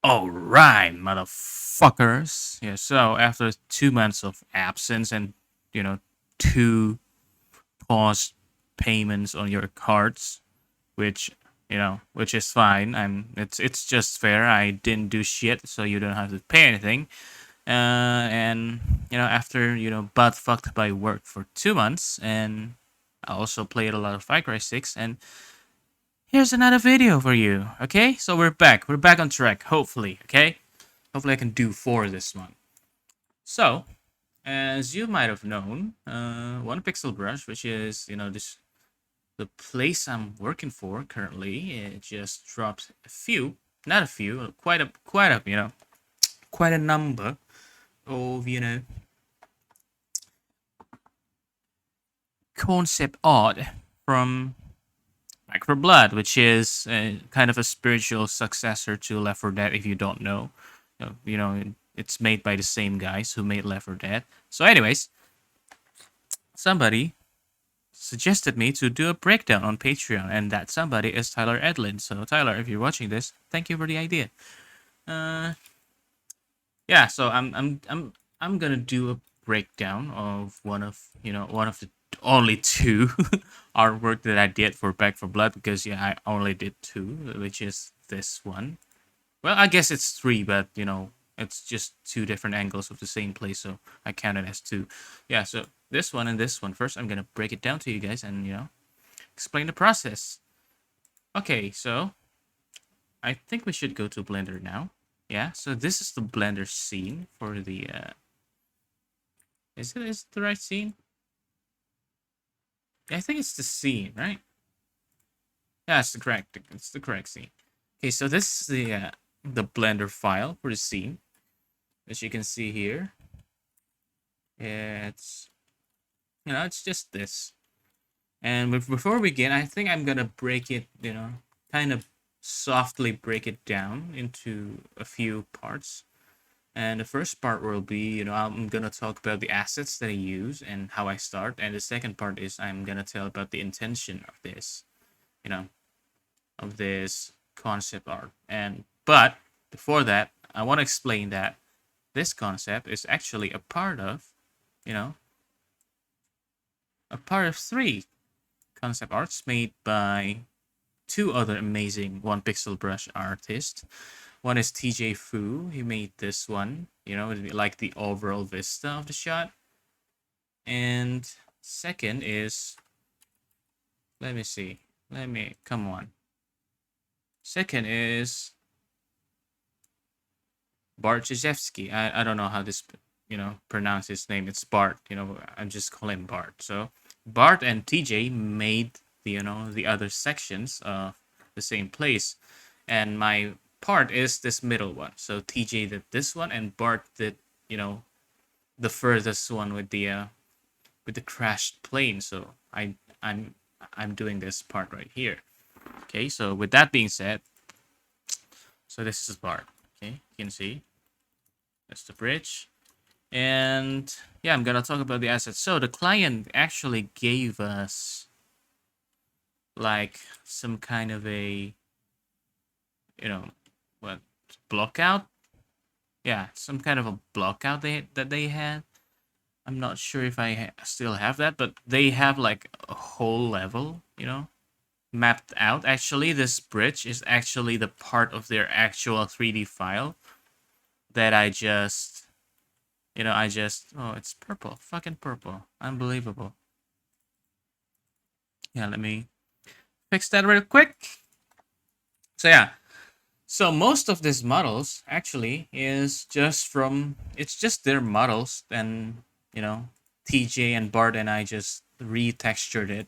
Alright, motherfuckers. Yeah, so after 2 months of absence and, you know, two paused payments on your cards, which, which is fine. It's just fair. I didn't do shit, so you don't have to pay anything. And, after, butt fucked by work for 2 months, and I also played a lot of Far Cry 6, and here's another video for you, okay? So we're back. We're back on track, hopefully, okay? Hopefully I can do 4 this month. So, as you might have known, One Pixel Brush, which is, this the place I'm working for currently, it just dropped a few, not a few, quite a number of, concept art from Back4Blood, which is kind of a spiritual successor to Left 4 Dead. If you don't know, it's made by the same guys who made Left 4 Dead. So, anyways, somebody suggested me to do a breakdown on Patreon, and that somebody is Tyler Edlin. So, Tyler, if you're watching this, thank you for the idea. Yeah, so I'm gonna do a breakdown of one of the only two artwork that I did for Back4Blood, because I only did two, which is this one. Well, I guess it's three, but it's just two different angles of the same place, so I count it as two. Yeah, so this one and this one. First, I'm gonna break it down to you guys and explain the process. Okay, so I think we should go to Blender now. Yeah, so this is the Blender scene for the is it the right scene? Yeah, I think it's the scene, right? Yeah, it's the correct scene. Okay, so this is the Blender file for the scene. As you can see here, it's it's just this. And before we begin, I think I'm gonna break it, kind of softly break it down into a few parts. And the first part will be, I'm gonna talk about the assets that I use and how I start. And the second part is I'm gonna tell about the intention of this, you know, of this concept art. But before that, I want to explain that this concept is actually a part of, you know, a part of 3 concept arts made by 2 other amazing one pixel brush artists. One is TJ Fu. He made this one, like the overall vista of the shot. And second is, let me see. Come on. Second is Bart Jezewski. I don't know how this, pronounce his name. It's Bart, I'm just calling him Bart. So Bart and TJ made the other sections of the same place. And my part is this middle one. So TJ did this one and Bart did, the furthest one with the crashed plane. So I'm doing this part right here. Okay, so with that being said, so this is Bart. Okay, you can see that's the bridge. And yeah, I'm gonna talk about the assets. So the client actually gave us like some kind of a what, block out. Yeah, some kind of a block out that they had. I'm not sure if I still have that, but they have like a whole level, mapped out. Actually, this bridge is actually the part of their actual 3D file that I just oh, it's purple. Fucking purple. Unbelievable. Yeah, let me fix that real quick. So yeah. So most of these models actually is just it's just their models, and TJ and Bart and I just retextured it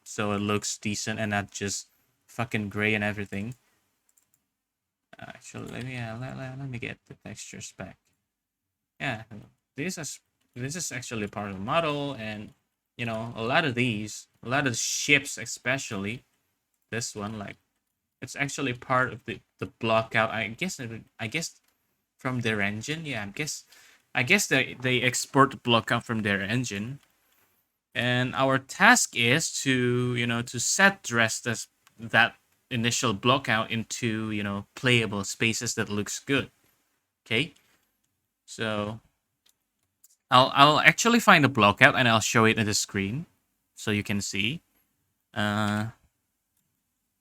so it looks decent and not just fucking gray and everything. Actually, let me get the textures back. Yeah, this is actually part of the model, and a lot of the ships, especially this one, like it's actually part of the block out. I guess from their engine. Yeah, I guess they export block out from their engine, and our task is to to set dress that initial block out into, playable spaces that looks good. Okay, so I'll actually find a block out and I'll show it in the screen so you can see. Uh,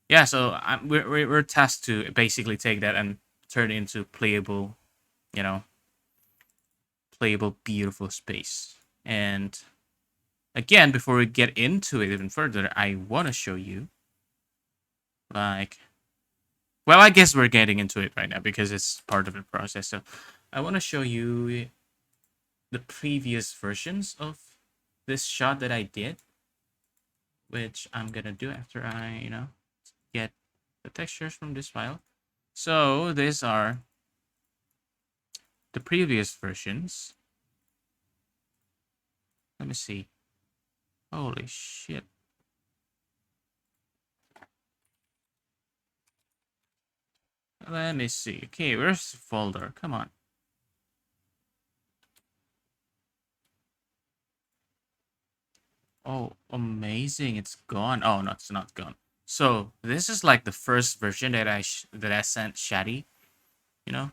yeah, so we're tasked to basically take that and turn it into playable, you know, playable, beautiful space. And again, before we get into it even further, I want to show you, like, well, I guess we're getting into it right now because it's part of the process. So I want to show you the previous versions of this shot that I did, which I'm gonna do after I, get the textures from this file. So these are the previous versions. Let me see. Holy shit. Let me see. Okay, where's the folder? Come on. Oh, amazing! It's gone. Oh no, it's not gone. So this is like the first version that I sent Shadi. You know,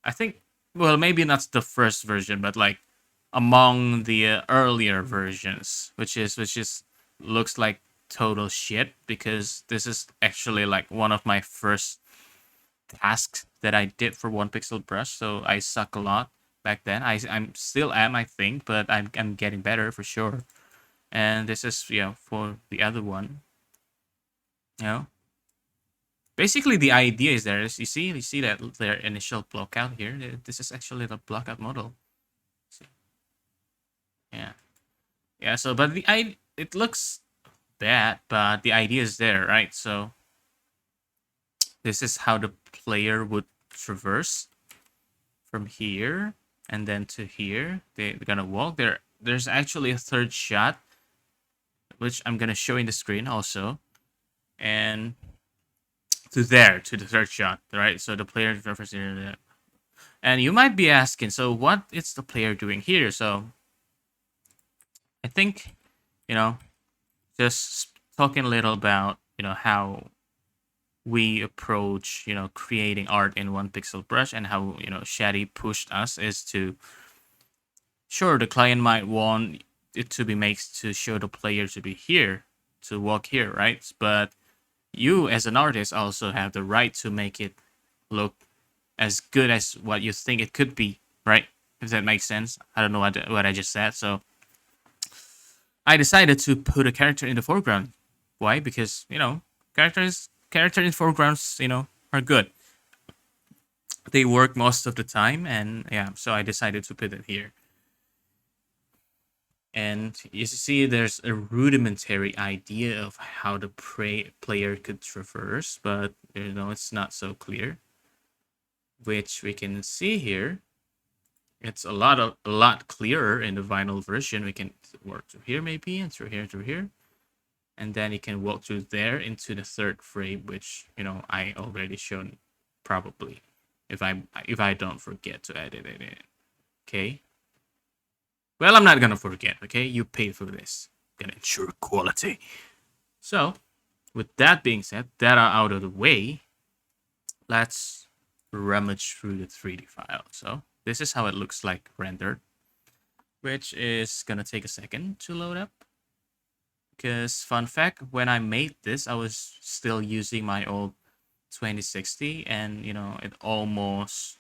I think. Well, maybe not the first version, but like among the earlier versions, which is looks like total shit because this is actually like one of my first tasks that I did for One Pixel Brush. So I suck a lot back then. I'm still am, I think, but I'm getting better for sure. And this is, for the other one. You know, basically the idea is there is you see that their initial blockout here. This is actually the blockout model. See? Yeah, yeah. So, but it looks bad, but the idea is there, right? So this is how the player would traverse from here and then to here. They're gonna walk there. There's actually a third shot, which I'm gonna show in the screen also, and to the third shot, right? So the player traversing there. And you might be asking, so what is the player doing here? So I think, you know, just talking a little about, how we approach, creating art in One Pixel Brush and how, Shadi pushed us is to, sure, the client might want it to be made to show the player to be here, to walk here, right? But you as an artist also have the right to make it look as good as what you think it could be, right? If that makes sense. I don't know what I just said. So I decided to put a character in the foreground. Why? Because, character in foregrounds, are good. They work most of the time, and yeah, so I decided to put it here. And you see, there's a rudimentary idea of how the player could traverse, but it's not so clear. Which we can see here. It's a lot clearer in the vinyl version. We can work through here maybe, and through here, and then you can walk through there into the third frame, which I already shown probably, if I don't forget to edit it. Okay. Well, I'm not gonna forget. Okay, you paid for this. Gonna ensure quality. So, with that being said, that are out of the way, let's rummage through the 3D file. So this is how it looks like rendered, which is gonna take a second to load up. Because fun fact, when I made this, I was still using my old 2060, and it almost,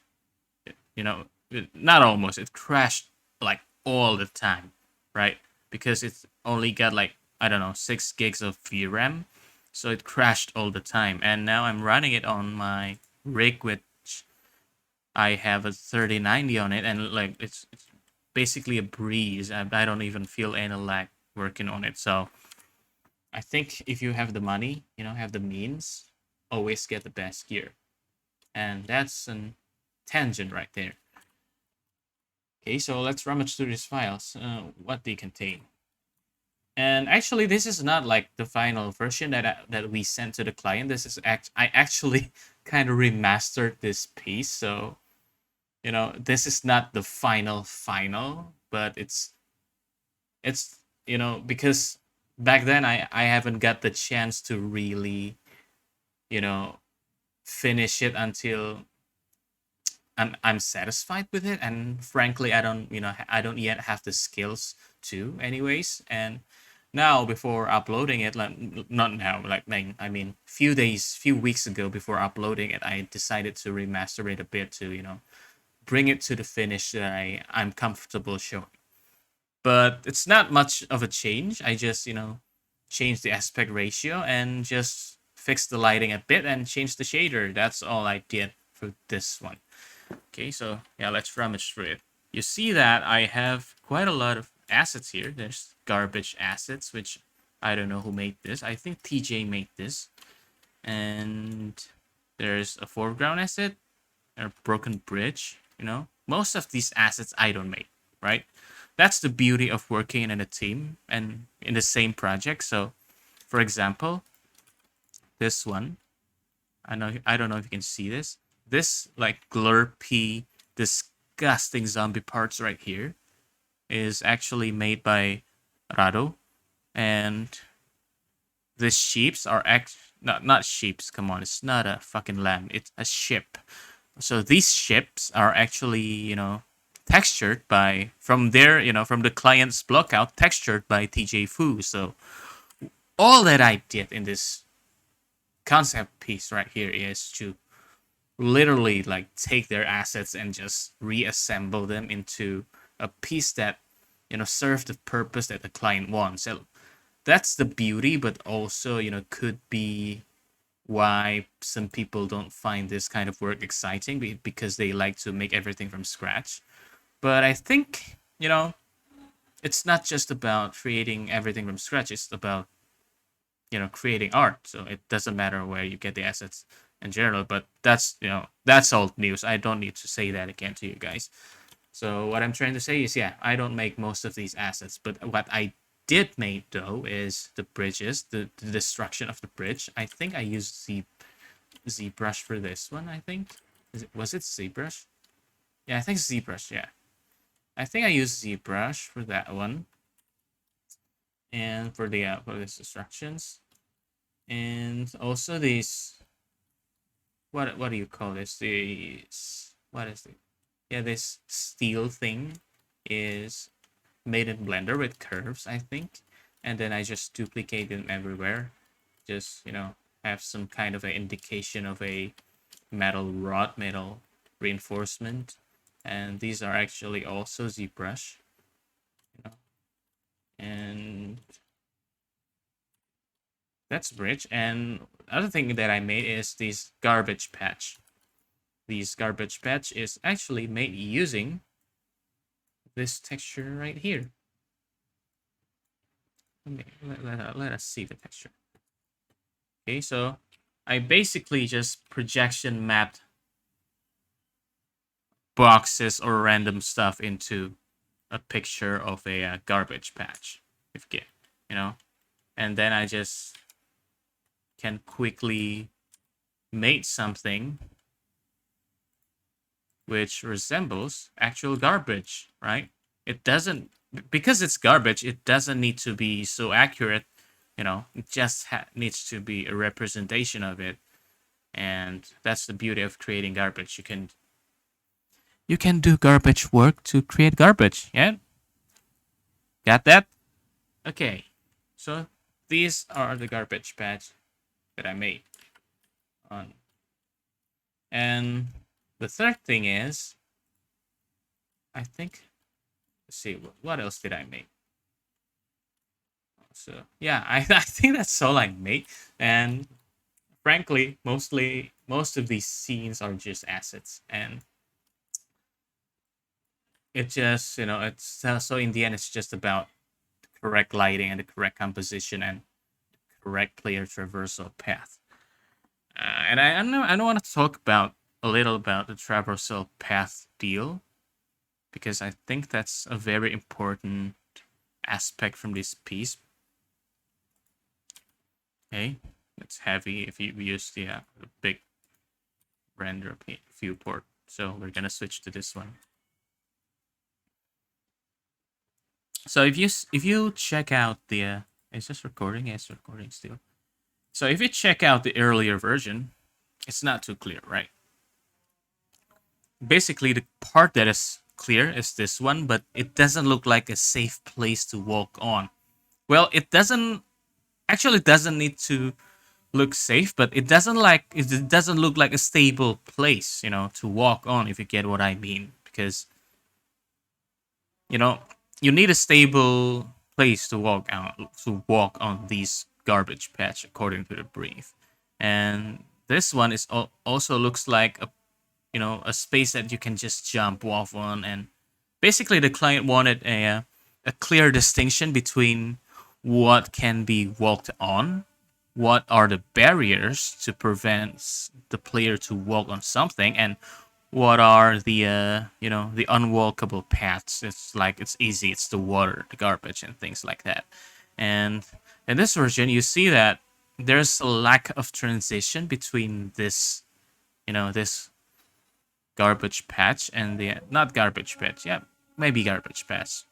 not almost, it crashed like all the time, right? Because it's only got like, I don't know, 6 gigs of VRAM, so it crashed all the time. And now I'm running it on my rig, which I have a 3090 on it, and like it's basically a breeze. I don't even feel any lag working on it. So I think if you have the money, have the means, always get the best gear. And that's a tangent right there. Okay, so let's rummage through these files. What they contain. And actually, this is not like the final version that we sent to the client. This is I actually kind of remastered this piece. So, this is not the final, but it's because back then I haven't got the chance to really you know, finish it until I'm satisfied with it. And frankly, I don't, I don't yet have the skills to, anyways. And now, before uploading it, like not now, I mean, few weeks ago, before uploading it, I decided to remaster it a bit to, bring it to the finish that I'm comfortable showing. But it's not much of a change. I just, changed the aspect ratio and just fixed the lighting a bit and changed the shader. That's all I did for this one. Okay, so yeah, let's rummage through it. You see that I have quite a lot of assets here. There's garbage assets, which I don't know who made this. I think TJ made this. And there's a foreground asset, a broken bridge, Most of these assets I don't make, right? That's the beauty of working in a team and in the same project. So, for example, this one, I don't know if you can see this. This like glurpy, disgusting zombie parts right here is actually made by Rado, and the sheeps are not sheeps. Come on, it's not a fucking lamb. It's a ship. So these ships are actually textured by from the client's blockout, textured by TJ Fu. So all that I did in this concept piece right here is to literally like take their assets and just reassemble them into a piece that serve the purpose that the client wants. So that's the beauty, but also could be why some people don't find this kind of work exciting, because they like to make everything from scratch. But I think it's not just about creating everything from scratch. It's about creating art. So it doesn't matter where you get the assets in general, but that's old news. I don't need to say that again to you guys. So what I'm trying to say is, yeah, I don't make most of these assets, but what I did make though is the bridges, the destruction of the bridge. I think I used ZBrush for this one. I think was it ZBrush? Yeah, I think ZBrush. Yeah, I think I used ZBrush for that one, and for these destructions, and also these, what do you call this? This, what is it? Yeah, this steel thing is made in Blender with curves, I think. And then I just duplicate them everywhere. Just, have some kind of an indication of a metal rod, metal reinforcement. And these are actually also ZBrush. And that's bridge. And other thing that I made is this garbage patch. This garbage patch is actually made using this texture right here. Let us see the texture. Okay, so I basically just projection mapped boxes or random stuff into a picture of a garbage patch, if you get, and then I just can quickly make something which resembles actual garbage, right? It doesn't, because it's garbage, it doesn't need to be so accurate, it just needs to be a representation of it. And that's the beauty of creating garbage. You can do garbage work to create garbage. Yeah, got that? Okay, so these are the garbage patch that I made on. And the third thing is, I think, let's see, what else did I make? So yeah, I think that's all I made. And frankly, most of these scenes are just assets, and it just it's so in the end it's just about the correct lighting and the correct composition and correct player traversal path. And I don't want to talk about a little about the traversal path deal, because I think that's a very important aspect from this piece. Okay, it's heavy if you use the big render viewport. So we're gonna switch to this one. So if you check out the is this recording? Yes, recording still. So if you check out the earlier version, it's not too clear, right? Basically, the part that is clear is this one, but it doesn't look like a safe place to walk on. Well, it doesn't need to look safe, but it doesn't look like a stable place, to walk on, if you get what I mean. Because you know you need a stable place to walk on these garbage patch, according to the brief. And this one also looks like a space that you can just jump off on. And basically the client wanted a clear distinction between what can be walked on, what are the barriers to prevent the player to walk on something, and what are the unwalkable paths. It's like it's easy, it's the water, the garbage, and things like that. And in this version you see that there's a lack of transition between this garbage patch and the not garbage patch, yeah, maybe garbage patch,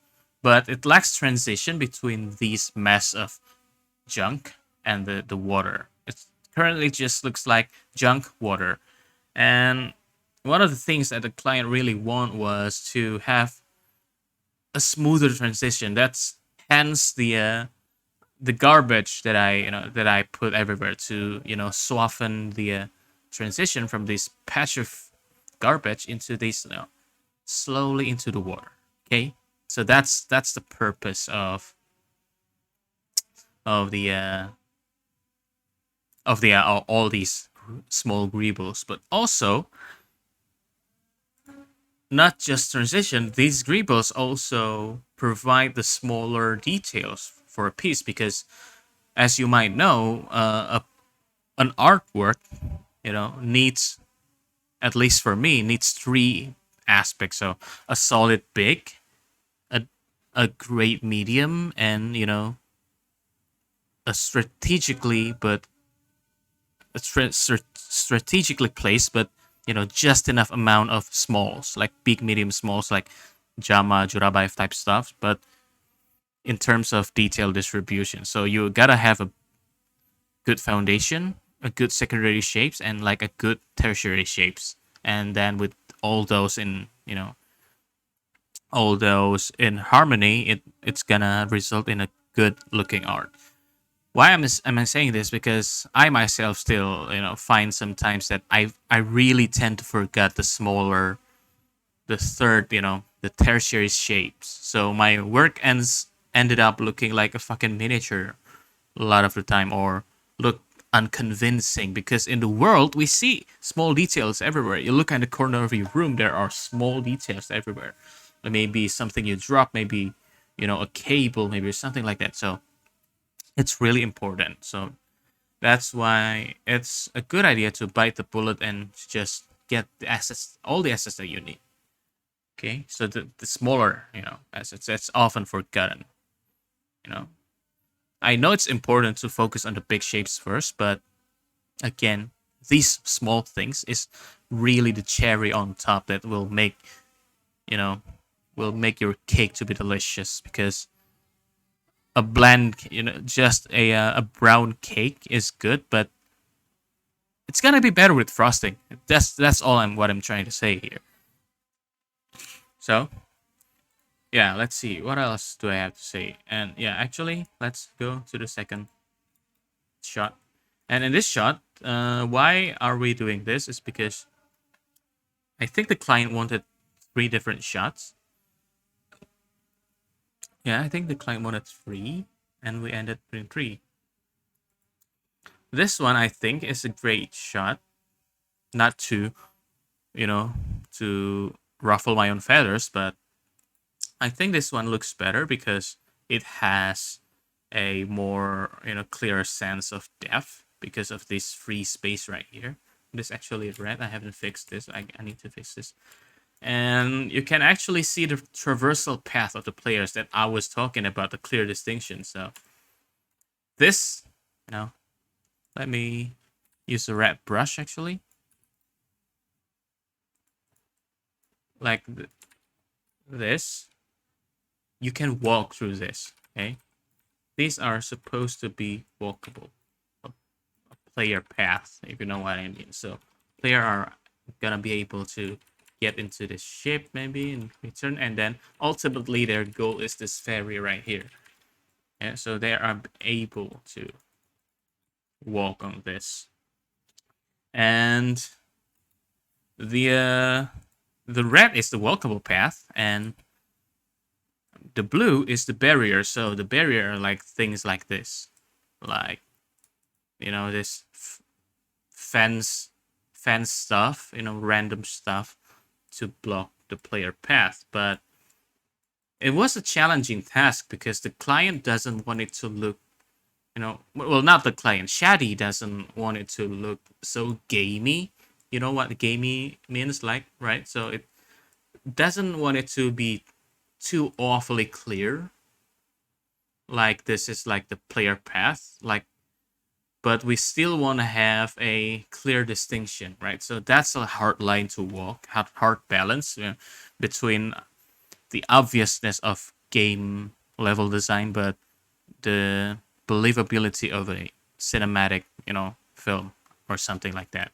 but it lacks transition between these mess of junk and the water. It currently just looks like junk water. And one of the things that the client really want was to have a smoother transition. That's hence the garbage that I put everywhere to soften the transition from this patch of garbage into this slowly into the water. Okay, so that's the purpose of all these small greebles. But also, not just transition, these greebles also provide the smaller details for a piece, because as you might know, an artwork needs, at least for me, needs three aspects. So a solid big, a great medium, and a strategically placed, but just enough amount of smalls, like big, medium, smalls, like Jama, Jurabaev type stuff, but in terms of detail distribution. So you gotta have a good foundation, a good secondary shapes, and like a good tertiary shapes. And then with all those in harmony, it's gonna result in a good looking art. Why am I saying this? Because I myself still find sometimes that I really tend to forget the smaller, the third, the tertiary shapes. So my work ended up looking like a fucking miniature a lot of the time, or look unconvincing, because in the world we see small details everywhere. You look at the corner of your room, there are small details everywhere. Maybe something you drop, maybe a cable, maybe something like that. So it's really important. So that's why it's a good idea to bite the bullet and just get the assets, all the assets that you need. Okay, so the smaller assets, that's often forgotten. You know, I know it's important to focus on the big shapes first, but again, these small things is really the cherry on top that you know will make your cake to be delicious. Because a bland, just a brown cake is good, but it's gonna be better with frosting. That's all what I'm trying to say here. So yeah, let's see what else do I have to say. And yeah, actually, let's go to the second shot. And in this shot, why are we doing this? Is because I think the client wanted three different shots. Yeah, I think the client wanted three, and we ended doing three. This one I think is a great shot, not you know, to ruffle my own feathers, but I think this one looks better because it has a more clearer sense of depth because of this free space right here. This actually is red. I haven't fixed this. I need to fix this. And you can actually see the traversal path of the players that I was talking about, the clear distinction. So this, let me use a red brush actually. Like this, you can walk through this, okay? These are supposed to be walkable. player path, if you know what I mean. So player are gonna be able to get into this ship maybe in return, and then ultimately their goal is this ferry right here. Yeah, so they are able to walk on this, and the red is the walkable path, and the blue is the barrier. So the barrier are like things like this, like this fence stuff, random stuff to block the player path. But it was a challenging task because the client doesn't want it to look, well, not the client, Shadi doesn't want it to look so gamey. You know what gamey means, like, right? So it doesn't want it to be too awfully clear, like this is like the player path, like, but we still want to have a clear distinction, right? So that's a hard line to walk, hard balance, between the obviousness of game level design, but the believability of a cinematic, film or something like that,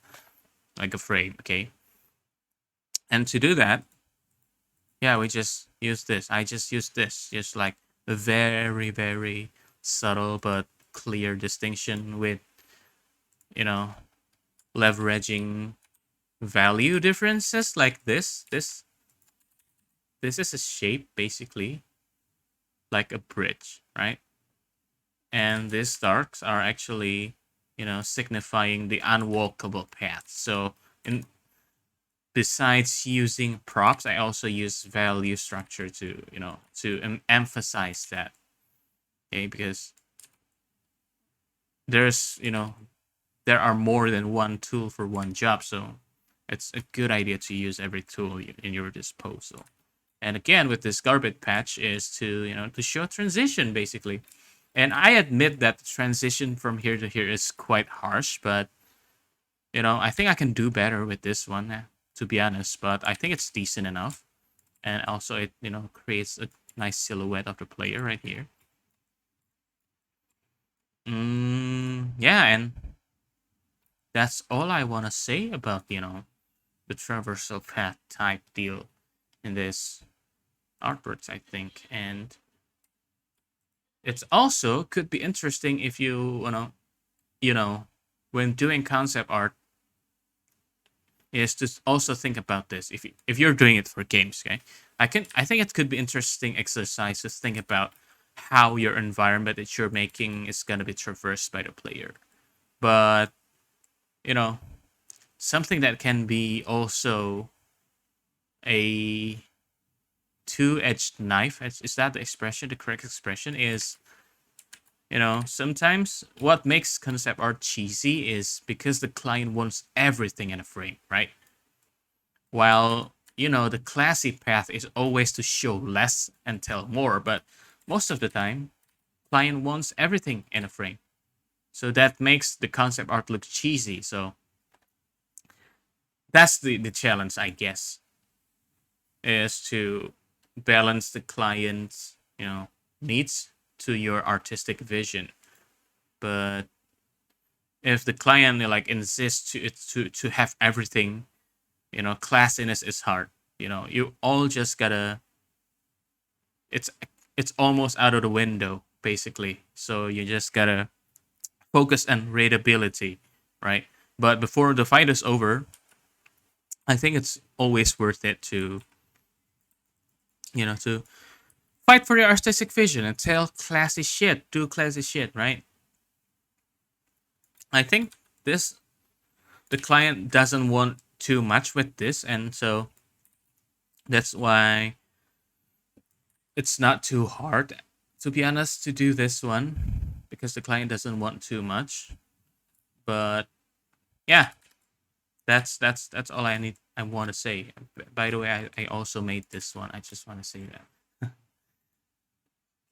like a frame, okay? And to do that, yeah, we just use this. I just use this, just like a very, very subtle but clear distinction with, leveraging value differences like this. This is a shape basically like a bridge, right? And these darks are actually, signifying the unwalkable path. So in besides using props, I also use value structure to, emphasize that. Okay, because there's, there are more than one tool for one job, so it's a good idea to use every tool in your disposal. And again, with this garbage patch is to, to show transition basically. And I admit that the transition from here to here is quite harsh, but I think I can do better with this one, to be honest. But I think it's decent enough, and also it creates a nice silhouette of the player right here. Yeah, and that's all I want to say about the traversal path type deal in this artworks, I think. And it's also could be interesting if when doing concept art, is to also think about this. If you're doing it for games, okay, I think it could be interesting exercise to think about how your environment that you're making is gonna be traversed by the player. But something that can be also a two-edged knife. Is that the expression? The correct expression is, sometimes what makes concept art cheesy is because the client wants everything in a frame, right? While, the classy path is always to show less and tell more, but most of the time, client wants everything in a frame. So that makes the concept art look cheesy. So that's the challenge, I guess, is to balance the client's, needs to your artistic vision. But if the client like insists to have everything, classiness is hard. You all just gotta. It's almost out of the window basically. So you just gotta focus on readability, right? But before the fight is over, I think it's always worth it to, to fight for your artistic vision and tell classy shit, do classy shit, right? I think the client doesn't want too much with this, and so that's why it's not too hard, to be honest, to do this one because the client doesn't want too much. But yeah, that's all I want to say. By the way, I also made this one. I just want to say that.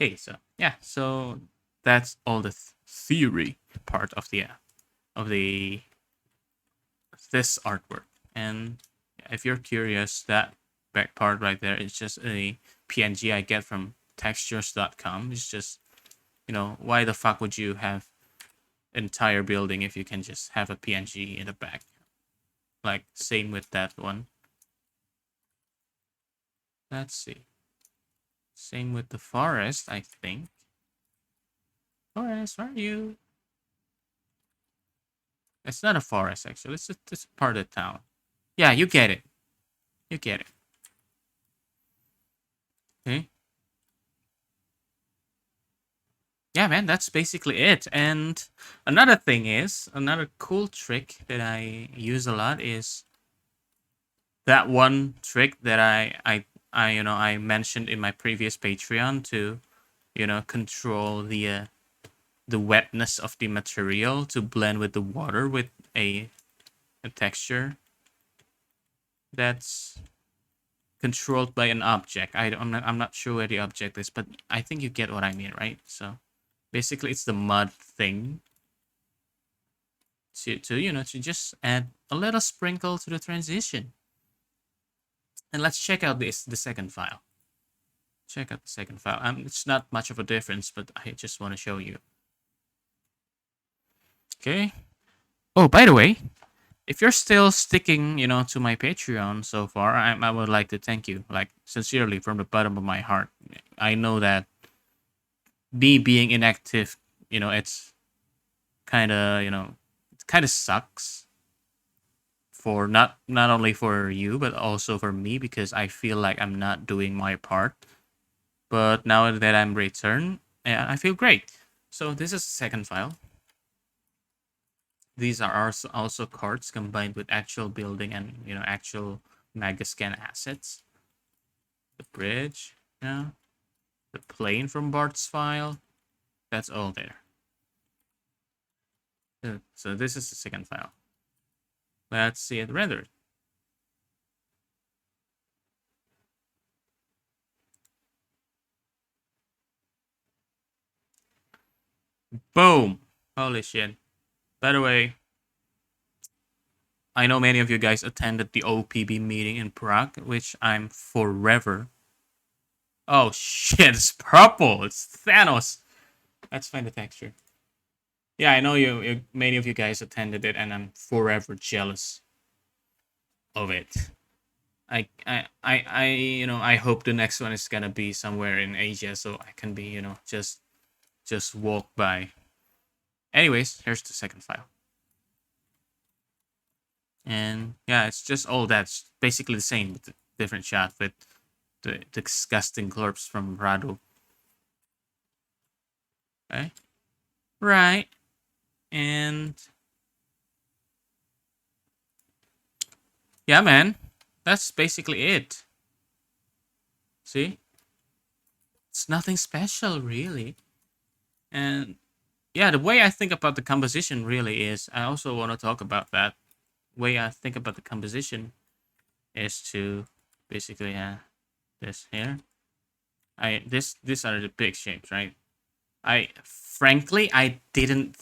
Okay, so yeah, so that's all the theory part of the this artwork. And if you're curious, that back part right there is just a PNG I get from textures.com. It's just, why the fuck would you have entire building if you can just have a PNG in the back. Like, same with that one. Let's see. Same with the forest, I think. Forest, where are you? It's not a forest, actually. It's a part of town. Yeah, you get it. You get it. Okay. Yeah, man, that's basically it. And another thing is, another cool trick that I use a lot is that one trick that I mentioned in my previous Patreon to, control the wetness of the material to blend with the water with a texture that's controlled by an object. I'm not sure where the object is, but I think you get what I mean, right? So basically, it's the mud thing to just add a little sprinkle to the transition. And let's check out the second file. Check out the second file. It's not much of a difference, but I just want to show you. Okay. Oh, by the way, if you're still sticking, to my Patreon so far, I would like to thank you, like, sincerely from the bottom of my heart. I know that me being inactive, it's kind of, it kind of sucks for not only for you but also for me, because I feel like I'm not doing my part. But now that I'm returned, yeah, I feel great. So this is the second file. These are also cards combined with actual building and actual Megascan assets. The bridge, yeah, the plane from Bart's file. That's all there. So this is the second file. Let's see it rendered. Boom! Holy shit. By the way, I know many of you guys attended the OPB meeting in Prague, which I'm forever. Oh shit, it's purple! It's Thanos! Let's find the texture. Yeah, I know many of you guys attended it, and I'm forever jealous of it. I hope the next one is gonna be somewhere in Asia, so I can be, just walk by. Anyways, here's the second file. And yeah, it's just all that's basically the same, with the different shot with the disgusting corpse from Rado. Okay, right, and yeah, man, that's basically it. See, it's nothing special really, and yeah, the way I think about the composition really is. I also want to talk about that. Way I think about the composition is to basically this here. These are the big shapes, right? I didn't,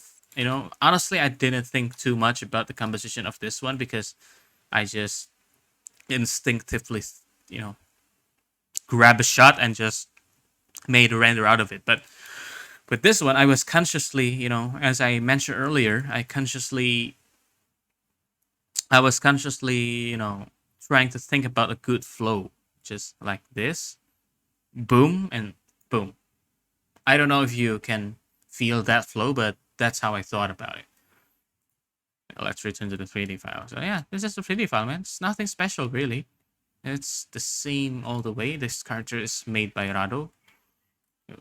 honestly, I didn't think too much about the composition of this one because I just instinctively, grab a shot and just made a render out of it. But with this one, I was consciously, as I mentioned earlier, I was consciously, trying to think about a good flow, just like this, boom and boom. I don't know if you can feel that flow, but that's how I thought about it. Let's return to the 3D file. So yeah, this is the 3D file, man. It's nothing special, really. It's the same all the way. This character is made by Rado.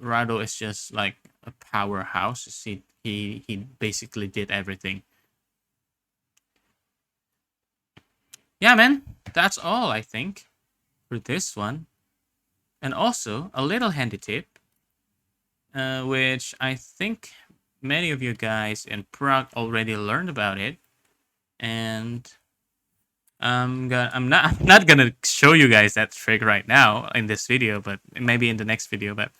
Rado is just like a powerhouse. See, he basically did everything. Yeah, man. That's all, I think, for this one. And also, a little handy tip, which I think many of you guys in Prague already learned about it. And I'm not gonna show you guys that trick right now in this video, but maybe in the next video. But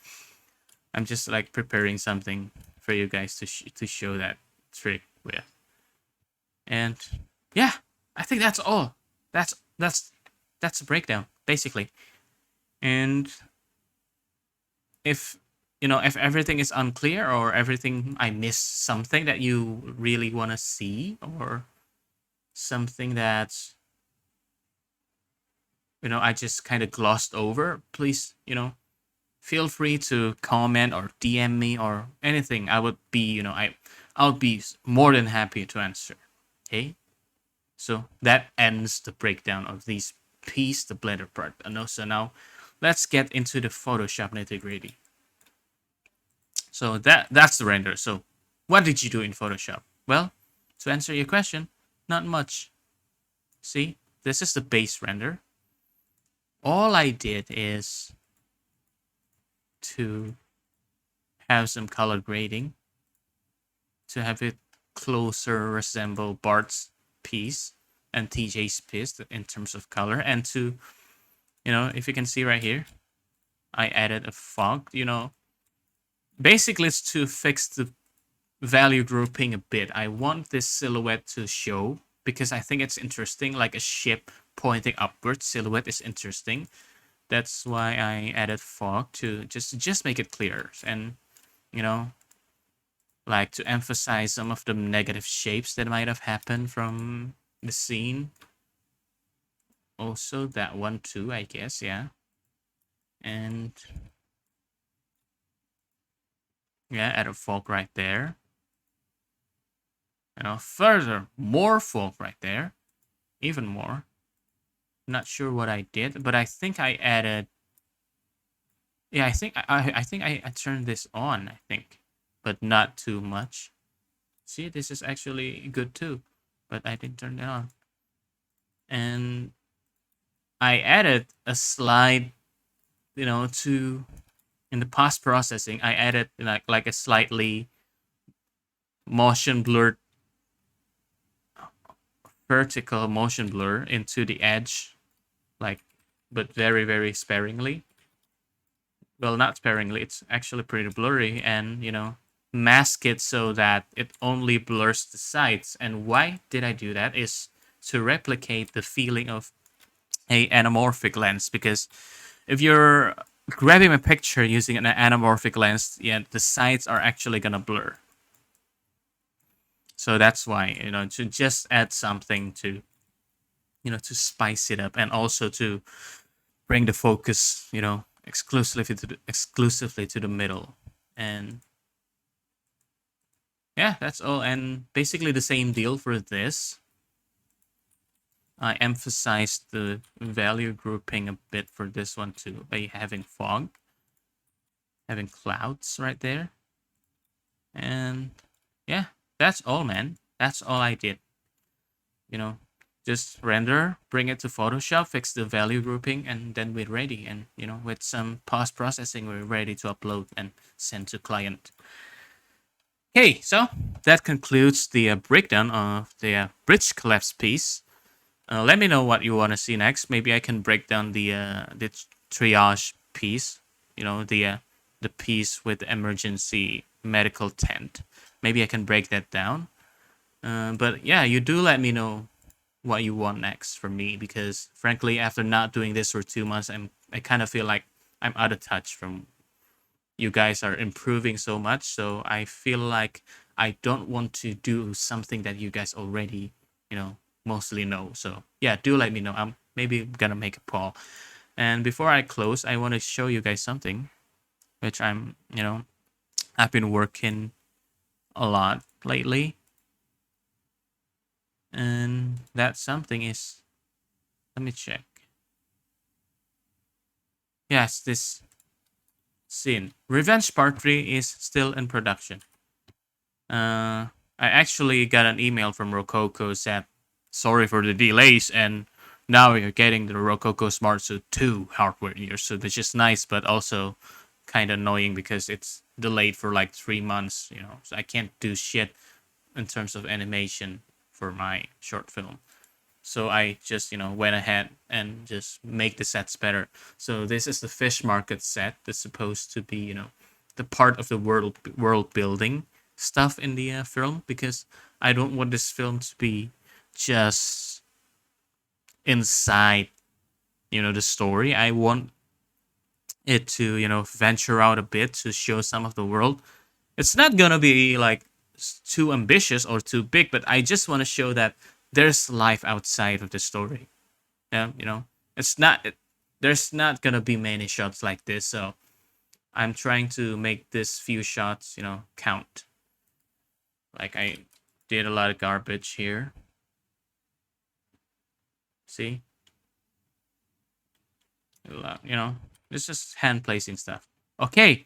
I'm just like preparing something for you guys to show that trick with. And yeah, I think that's all. That's a breakdown basically. And if if everything is unclear or everything I missed something that you really want to see, or something that I just kind of glossed over, please, feel free to comment or DM me or anything. I would be, I'll be more than happy to answer. Okay? So that ends the breakdown of these piece, the blender part. And also now let's get into the Photoshop nitty-gritty. So that's the render. So what did you do in Photoshop? Well, to answer your question, not much. See, this is the base render. All I did is to have some color grading to have it closer resemble Bart's piece and TJ's piece in terms of color, and to, if you can see right here, I added a fog. Basically it's to fix the value grouping a bit. I want this silhouette to show because I think it's interesting, like a ship pointing upwards silhouette is interesting. That's why I added fog to just make it clear, and like to emphasize some of the negative shapes that might have happened from the scene. Also that one too, I guess, yeah. And yeah, add a fog right there. Further, more fog right there. Even more. Not sure what I did, but I think I added. Yeah, I turned this on. I think, but not too much. See, this is actually good too, but I didn't turn it on. And I added a slide, to in the post processing. I added like a slightly motion blurred, vertical motion blur into the edge, like, but very very sparingly. Well, not sparingly. It's actually pretty blurry, and mask it so that it only blurs the sides. And why did I do that? Is to replicate the feeling of a anamorphic lens, because if you're grabbing a picture using an anamorphic lens, yeah, the sides are actually gonna blur. So that's why, to just add something to, to spice it up, and also to bring the focus, exclusively to the middle. And yeah, that's all. And basically the same deal for this. I emphasized the value grouping a bit for this one too, by having fog, having clouds right there. And yeah, that's all, man. That's all I did. Just render, bring it to Photoshop, fix the value grouping, and then we're ready. And with some post processing, we're ready to upload and send to client. Okay, so that concludes the breakdown of the bridge collapse piece. Let me know what you want to see next. Maybe I can break down the triage piece. The piece with the emergency medical tent. Maybe I can break that down. But yeah, you do let me know what you want next from me, because frankly, after not doing this for 2 months, I kind of feel like I'm out of touch from you guys are improving so much. So I feel like I don't want to do something that you guys already, mostly know. So yeah, do let me know. I'm maybe gonna make a poll. And before I close, I want to show you guys something, which I've been working a lot lately. And that something is, let me check. Yes, this scene. Revenge Part 3 is still in production. I actually got an email from Rococo said, sorry for the delays, and now we are getting the Rococo Smart Suit 2 hardware here. So that's just nice, but also kind of annoying because it's delayed for like 3 months, so I can't do shit in terms of animation for my short film. So I just, went ahead and just make the sets better. So this is the fish market set that's supposed to be, the part of the world building stuff in the film, because I don't want this film to be just inside, the story. I want it to, venture out a bit to show some of the world. It's not gonna be like too ambitious or too big, but I just want to show that there's life outside of the story. Yeah, it's not. There's not gonna be many shots like this, so I'm trying to make this few shots, count. Like I did a lot of garbage here. See, a lot, it's just hand placing stuff. Okay.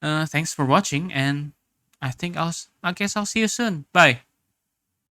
Thanks for watching, and I guess I'll see you soon. Bye.